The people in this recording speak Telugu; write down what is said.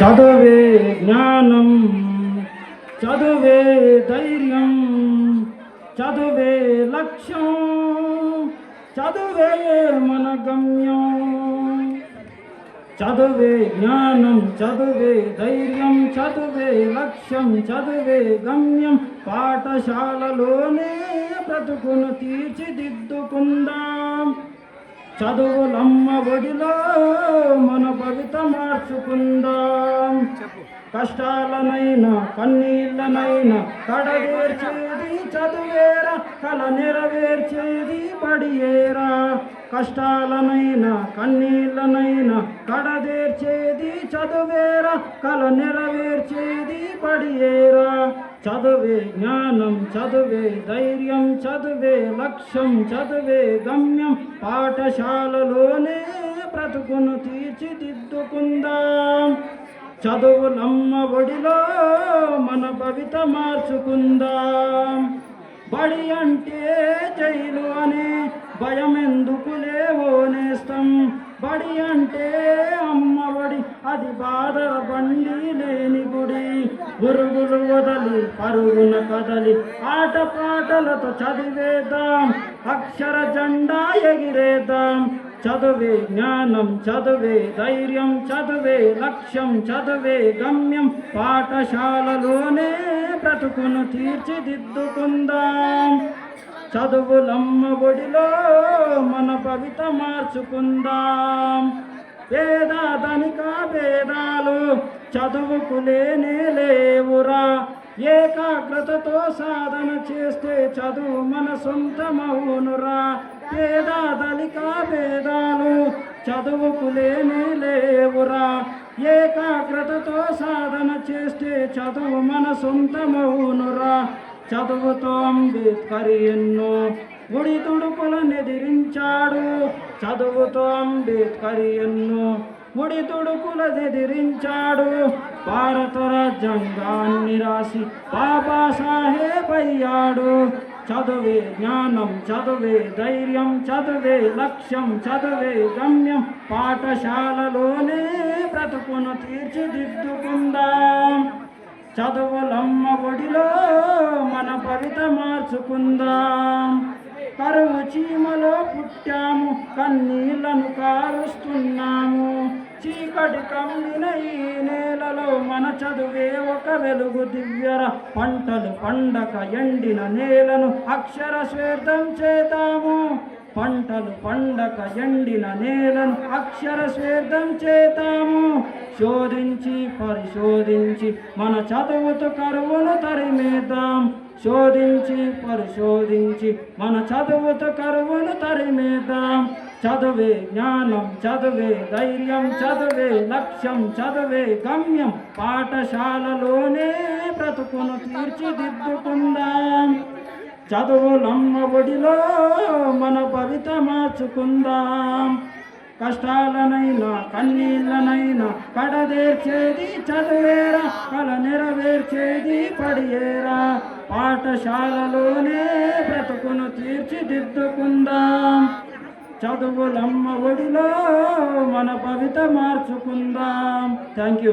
చదువే జ్ఞానం, చదువే ధైర్యం, చదువే లక్ష్యం, చదువే మన గమ్యం. చదువే జ్ఞానం, చదువే ధైర్యం, చదువే లక్ష్యం, చదువే గమ్యం. పాఠశాలలోనే బ్రతుకును తీర్చిదిద్దుకుందాం. చదువులమ్మ ఒడిలో మన భవిత మార్చుకుందాం. కష్టాలనైనా కన్నీళ్ళనైనా కడదేర్చేది చదువేరా, కల నెరవేర్చేది బడియేరా. కష్టాలనైనా కన్నీళ్ళనైనా కడదేర్చేది చదువేరా, కల నెరవేర్చేది బడియేరా. చదువే జ్ఞానం, చదువే ధైర్యం, చదువే లక్ష్యం, చదువే గమ్యం. పాఠశాలలోనే బ్రతుకును తీర్చిదిద్దుకుందాం. చదువులమ్మ ఒడిలో మన భవిత మార్చుకుందాం. బడి అంటే జైలు అనే భయం ఎందుకు లేవోనేస్తాం. బడి అంటే అమ్మ ఒడి, అది బాధ బండి లేని గుడి. గురుగులు వదలి పరుగున కదలి ఆట పాటలతో చదివేద్దాం. అక్షర జెండా ఎగిరేద్దాం. చదువే జ్ఞానం, చదువే ధైర్యం, చదువే లక్ష్యం, చదువే గమ్యం. పాఠశాలలోనే బ్రతుకును తీర్చిదిద్దుకుందాం. చదువులమ్మ ఒడిలో మన భవిత మార్చుకుందాం. పేద ధనిక భేదాలు చదువుకు లేనే లేవురా. ఏకాగ్రతతో సాధన చేస్తే చదువు మన సొంతమవునురా. పేద ధనిక భేదాలు చదువుకు లేనే లేవురా. ఏకాగ్రతతో సాధన చేస్తే చదువు మన సొంతమవునురా. చదువుతో అంబేద్కర్ ఎన్నో గుడి తుడుపులను ఎదిరించాడు. చదువుతో అంబేద్కర్ ఎన్నో ముడి తుడుపులను ఎదిరించాడు. భారత రాజ్యాంగాన్ని రాసి బాబాసాహెబ్ అయ్యాడు. చదువే జ్ఞానం, చదువే ధైర్యం, చదువే లక్ష్యం, చదువే గమ్యం. పాఠశాలలోనే బ్రతుకును తీర్చిదిద్దుకుందాం. చదువులమ్మ ఒడిలో మన భవిత మార్చుకుందాం. కరువు చీమలో పుట్టాము, కన్నీళ్లను కారుస్తున్నాము. చీకటి కమ్మిన ఈ నేలలో మన చదువే ఒక వెలుగు దివ్యర. పంటలు పండక ఎండిన నేలను అక్షర స్వేర్థం చేతాము. పంటలు పండక ఎండిన నేలను అక్షర స్వేర్థం చేతాము. శోధించి పరిశోధించి మన చదువుతో కరువును తరిమేద్దాం. శోధించి పరిశోధించి మన చదువుతో కరువును తరిమేద్దాం. చదువే జ్ఞానం, చదువే ధైర్యం, చదువే లక్ష్యం, చదువే గమ్యం. పాఠశాలలోనే బ్రతుకును తీర్చిదిద్దుకుందాం. చదువులమ్మ ఒడిలో మన భవిత మార్చుకుందాం. కష్టాలనైనా కన్నీళ్ళనైనా కడదేర్చేది చదువేరా, కల నెరవేర్చేది పడియేరా. పాఠశాలలోనే బ్రతుకును తీర్చిదిద్దుకుందాం. చదువులమ్మ ఒడిలో మన భవిత మార్చుకుందాం. Thank you.